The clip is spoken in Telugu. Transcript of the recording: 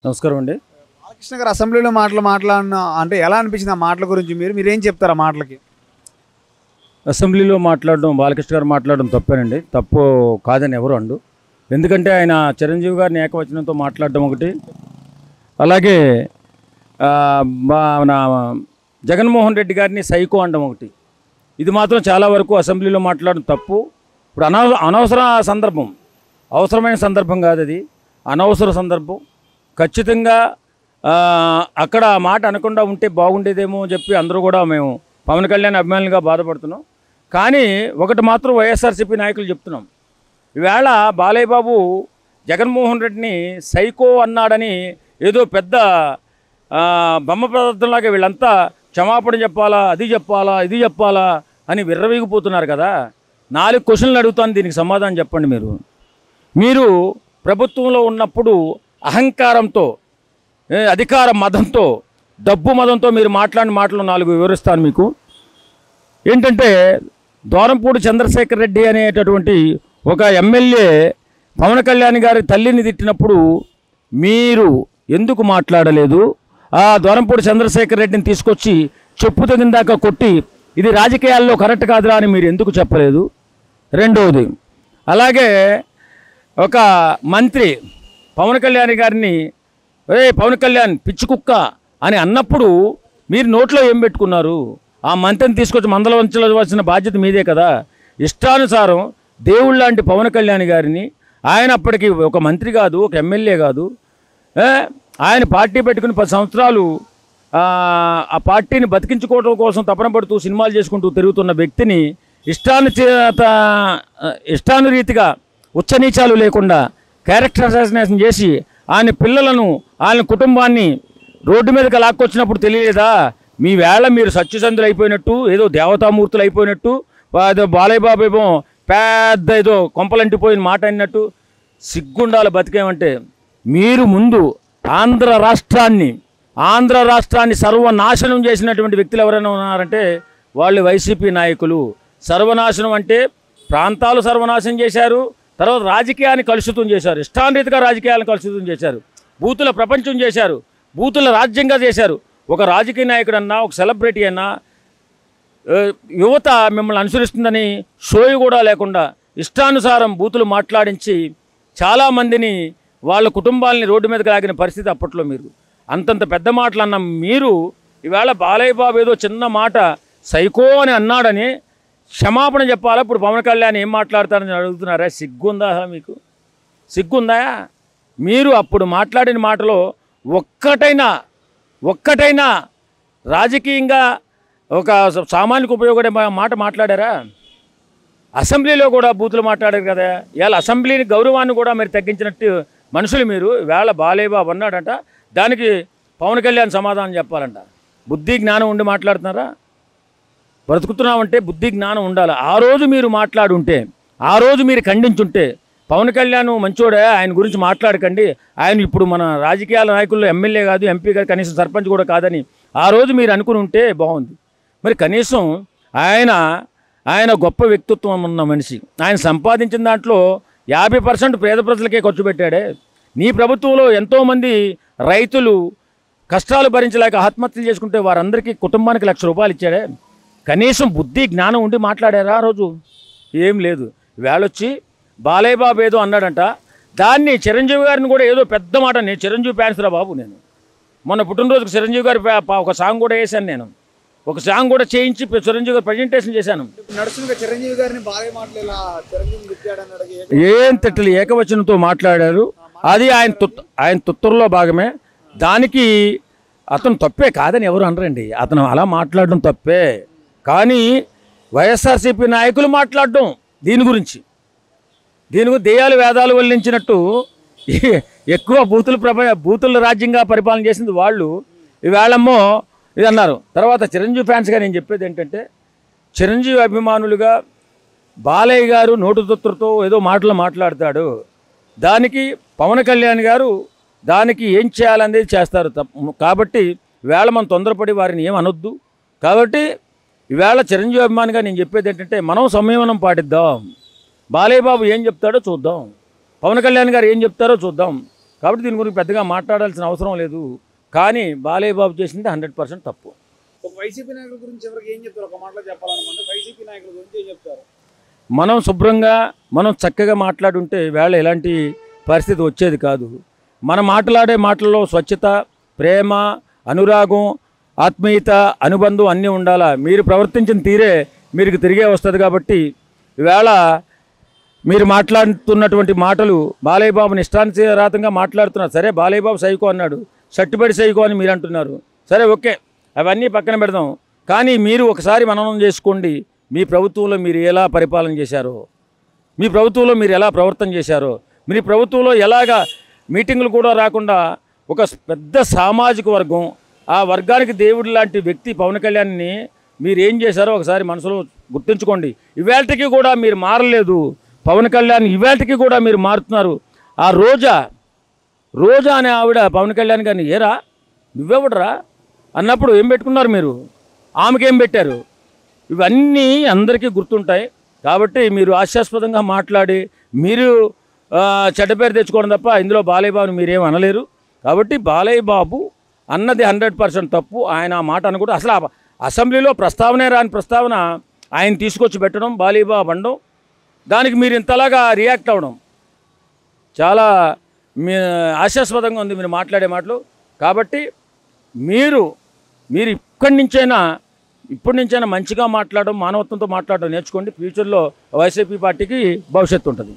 నమస్కారం అండి. బాలకృష్ణ గారు అసెంబ్లీలో మాట్లాడిన అంటే ఎలా అనిపించింది ఆ మాటల గురించి మీరేం చెప్తారు ఆ మాటలకి? అసెంబ్లీలో మాట్లాడడం బాలకృష్ణ గారు మాట్లాడడం తప్పేనండి. తప్పు కాదని ఎవరు అండు. ఎందుకంటే ఆయన చిరంజీవి గారిని ఏకవచనంతో మాట్లాడడం ఒకటి, అలాగే మన జగన్మోహన్ రెడ్డి గారిని సైకో అనడం ఒకటి. ఇది మాత్రం చాలా వరకు అసెంబ్లీలో మాట్లాడడం తప్పు. ఇప్పుడు అనవసర సందర్భం, అవసరమైన సందర్భం కాదు అది, అనవసర సందర్భం. ఖచ్చితంగా అక్కడ మాట అనకుండా ఉంటే బాగుండేదేమో అని చెప్పి అందరూ కూడా మేము పవన్ కళ్యాణ్ అభిమానులుగా బాధపడుతున్నాం. కానీ ఒకటి మాత్రం వైఎస్ఆర్సీపీ నాయకులు చెప్తున్నాం, ఈవేళ బాలయ్య బాబు జగన్మోహన్ రెడ్డిని సైకో అన్నాడని ఏదో పెద్ద బొమ్మ పదార్థంలాగా వీళ్ళంతా క్షమాపణ చెప్పాలా, అది చెప్పాలా, ఇది చెప్పాలా అని విర్రవీగిపోతున్నారు కదా. 4 క్వశ్చన్లు అడుగుతాను, దీనికి సమాధానం చెప్పండి. మీరు ప్రభుత్వంలో ఉన్నప్పుడు అహంకారంతో, అధికార మదంతో, డబ్బు మదంతో మీరు మాట్లాడిన మాటలు 4 వివరిస్తాను మీకు. ఏంటంటే, దూరంపూడి చంద్రశేఖర్ రెడ్డి అనేటటువంటి ఒక ఎమ్మెల్యే పవన్ కళ్యాణ్ గారి తల్లిని తిట్టినప్పుడు మీరు ఎందుకు మాట్లాడలేదు? ఆ దూరంపూడి చంద్రశేఖర్ రెడ్డిని తీసుకొచ్చి చెప్పు తగిందాకా కొట్టి ఇది రాజకీయాల్లో కరెక్ట్ కాదురా అని మీరు ఎందుకు చెప్పలేదు? రెండవది, అలాగే ఒక మంత్రి పవన్ కళ్యాణ్ గారిని పవన్ కళ్యాణ్ పిచ్చి కుక్క అని అన్నప్పుడు మీరు నోట్లో ఏం పెట్టుకున్నారు? ఆ మంత్రిని తీసుకొచ్చి మందల వంచవలసిన బాధ్యత మీదే కదా. ఇష్టానుసారం దేవుళ్ళ లాంటి పవన్ కళ్యాణ్ గారిని, ఆయన అప్పటికి ఒక మంత్రి కాదు, ఒక ఎమ్మెల్యే కాదు, ఆయన పార్టీ పెట్టుకుని 10 సంవత్సరాలు ఆ పార్టీని బతికించుకోవడం కోసం తపన పడుతూ సినిమాలు చేసుకుంటూ తిరుగుతున్న వ్యక్తిని ఇష్టానురీతిగా ఉచ్చనీచాలు లేకుండా క్యారెక్టర్ అసాసినేషన్ చేసి ఆయన పిల్లలను, ఆయన కుటుంబాన్ని రోడ్డు మీదకి లాక్కొచ్చినప్పుడు తెలియలేదా? మీ వేళ మీరు సత్యసంధులు అయిపోయినట్టు, ఏదో దేవతామూర్తులు అయిపోయినట్టు, బాలయ్య బాబు ఏమో పెద్ద ఏదో కొంపలంటిపోయిన మాట అన్నట్టు. సిగ్గుండాలి బతికేమంటే. మీరు ముందు ఆంధ్ర రాష్ట్రాన్ని సర్వనాశనం చేసినటువంటి వ్యక్తులు ఎవరైనా ఉన్నారంటే వాళ్ళు వైసీపీ నాయకులు. సర్వనాశనం అంటే ప్రాంతాలు సర్వనాశనం చేశారు, తర్వాత రాజకీయాన్ని కలుషితం చేశారు, ఇష్టానురీతిగా రాజకీయాలను కలుషితం చేశారు, బూతుల ప్రపంచం చేశారు, బూతుల రాజ్యంగా చేశారు. ఒక రాజకీయ నాయకుడు అన్నా, ఒక సెలబ్రిటీ అన్నా, యువత మిమ్మల్ని అనుసరిస్తుందని షోయి కూడా లేకుండా ఇష్టానుసారం బూతులు మాట్లాడించి చాలామందిని, వాళ్ళ కుటుంబాలని రోడ్డు మీదకి లాగిన పరిస్థితి అప్పట్లో. మీరు అంతంత పెద్ద మాటలు అన్న మీరు ఈవేళ బాలయ్య బాబు ఏదో చిన్న మాట సైకో అని అన్నాడని క్షమాపణ చెప్పాలా? ఇప్పుడు పవన్ కళ్యాణ్ ఏం మాట్లాడతారని అడుగుతున్నారా? సిగ్గుందా? మీకు సిగ్గుందా? మీరు అప్పుడు మాట్లాడిన మాటలో ఒక్కటైనా రాజకీయంగా ఒక సామాన్యకు ఉపయోగపడే మాట మాట్లాడారా? అసెంబ్లీలో కూడా బూతులు మాట్లాడారు కదా. ఇవాళ అసెంబ్లీని గౌరవాన్ని కూడా మీరు తగ్గించినట్టు మనుషులు మీరు. ఇవాళ బాలయ్య బాబు అన్నాడంట, దానికి పవన్ కళ్యాణ్ సమాధానం చెప్పాలంట. బుద్ధి జ్ఞానం ఉండి మాట్లాడుతున్నారా? బ్రతుకుతున్నామంటే బుద్ధి జ్ఞానం ఉండాలి. ఆ రోజు మీరు మాట్లాడుంటే, ఆ రోజు మీరు ఖండించుంటే, పవన్ కళ్యాణ్ మంచోడే, ఆయన గురించి మాట్లాడకండి, ఆయన ఇప్పుడు మన రాజకీయాల నాయకుల్లో ఎమ్మెల్యే కాదు, ఎంపీ కాదు, కనీసం సర్పంచ్ కూడా కాదని ఆ రోజు మీరు అనుకుని ఉంటే బాగుంది. మరి కనీసం ఆయన గొప్ప వ్యక్తిత్వం ఉన్న మనిషి, ఆయన సంపాదించిన దాంట్లో 50% పేద ప్రజలకే ఖర్చు పెట్టాడే. నీ ప్రభుత్వంలో ఎంతోమంది రైతులు కష్టాలు భరించలేక ఆత్మహత్యలు చేసుకుంటే వారందరికీ కుటుంబానికి ₹1,00,000 ఇచ్చాడే. కనీసం బుద్ధి జ్ఞానం ఉండి మాట్లాడారా ఆ రోజు? ఏం లేదు. వేళొచ్చి బాలయ్య బాబు ఏదో అన్నాడంట, దాన్ని చిరంజీవి గారిని కూడా ఏదో పెద్ద మాట. నేను చిరంజీవి ఫ్యాన్స్ రా బాబు. నేను మొన్న పుట్టినరోజుకి చిరంజీవి గారి ఒక సాంగ్ కూడా వేశాను, నేను ఒక సాంగ్ కూడా చేయించి చిరంజీవి గారు ప్రజెంటేషన్ చేశాను. చిరంజీవి గారిని బాలయ్య మాటలు ఇలా ఏం తిట్టలు ఏకవచనంతో మాట్లాడారు. అది ఆయన తుత్తరులో భాగమే. దానికి అతను తప్పే కాదని ఎవరు అనరండి. అతను అలా మాట్లాడడం తప్పే. కానీ వైఎస్ఆర్సీపీ నాయకులు మాట్లాడడం దీని గురించి దెయ్యాలు వేదాలు వల్లించినట్టు ఎక్కువ బూతుల రాజ్యంగా పరిపాలన చేసింది వాళ్ళు. ఈవేళమ్మో ఇది అన్నారు. తర్వాత చిరంజీవి ఫ్యాన్స్గా నేను చెప్పేది ఏంటంటే, చిరంజీవి అభిమానులుగా బాలయ్య గారు నోటు తొత్తులతో ఏదో మాటలు మాట్లాడతాడు, దానికి పవన్ కళ్యాణ్ గారు దానికి ఏం చేయాలనేది చేస్తారు. కాబట్టి ఈవేళ మనం తొందరపడి వారిని ఏం అనొద్దు. కాబట్టి ఈవేళ చిరంజీవి అభిమానిగా నేను చెప్పేది ఏంటంటే, మనం సంయమనం పాటిద్దాం. బాలయ్య బాబు ఏం చెప్తాడో చూద్దాం, పవన్ కళ్యాణ్ గారు ఏం చెప్తారో చూద్దాం. కాబట్టి దీని గురించి పెద్దగా మాట్లాడాల్సిన అవసరం లేదు. కానీ బాలయ్య బాబు చేసింది 100% తప్పు. ఒక వైసీపీ నాయకుల గురించి ఎవరికి ఏం చెప్తారు? ఒక మాటలో చెప్పాలనుకుంటే వైసీపీ నాయకుల గురించి ఏం చెప్తారు? మనం శుభ్రంగా మనం చక్కగా మాట్లాడుంటే వేళ ఎలాంటి పరిస్థితి వచ్చేది కాదు. మనం మాట్లాడే మాటల్లో స్వచ్ఛత, ప్రేమ, అనురాగం, ఆత్మీయత, అనుబంధం అన్నీ ఉండాలా. మీరు ప్రవర్తించిన తీరే మీకు తిరిగే వస్తుంది. కాబట్టి ఈవేళ మీరు మాట్లాడుతున్నటువంటి మాటలు బాలయ్య బాబుని ఇష్టానుసారంగా మాట్లాడుతున్నారు. సరే, బాలయ్య బాబు సైకో అన్నాడు, షట్టుబడి సైకో అని మీరు అంటున్నారు. సరే, ఓకే, అవన్నీ పక్కన పెడదాం. కానీ మీరు ఒకసారి మననం చేసుకోండి. మీ ప్రభుత్వంలో మీరు ఎలా పరిపాలన చేశారో, మీ ప్రభుత్వంలో మీరు ఎలా ప్రవర్తన చేశారో, మీ ప్రభుత్వంలో ఎలాగా మీటింగులు కూడా రాకుండా ఒక పెద్ద సామాజిక వర్గం, ఆ వర్గానికి దేవుడు లాంటి వ్యక్తి పవన్ కళ్యాణ్ని మీరు ఏం చేశారో ఒకసారి మనసులో గుర్తుంచుకోండి. ఇవాళకి కూడా మీరు మారలేదు. పవన్ కళ్యాణ్ ఇవాళకి కూడా మీరు మారుతున్నారు. ఆ రోజా అనే ఆవిడ పవన్ కళ్యాణ్ గారిని ఏరా నువ్వెవడరా అన్నప్పుడు ఏం పెట్టుకున్నారు మీరు? ఆమెకేం పెట్టారు? ఇవన్నీ అందరికీ గుర్తుంటాయి. కాబట్టి మీరు హాస్యాస్పదంగా మాట్లాడి మీరు చెడ్డ పేరు తెచ్చుకోవడం తప్ప ఇందులో బాలయ్య బాబుని మీరేం అనలేరు. కాబట్టి బాలయ్య బాబు అన్నది 100% తప్పు. ఆయన ఆ మాట అనకూడదు. అసలు అసెంబ్లీలో ప్రస్తావనే రాని ప్రస్తావన ఆయన తీసుకొచ్చి పెట్టడం, బాలయ్య బాబు అనడం, దానికి మీరు ఇంతలాగా రియాక్ట్ అవ్వడం చాలా హాస్యాస్పదంగా ఉంది మీరు మాట్లాడే మాటలు. కాబట్టి మీరు ఇప్పటి నుంచైనా మంచిగా మాట్లాడడం, మానవత్వంతో మాట్లాడడం నేర్చుకోండి. ఫ్యూచర్లో వైసీపీ పార్టీకి భవిష్యత్తు ఉంటుంది.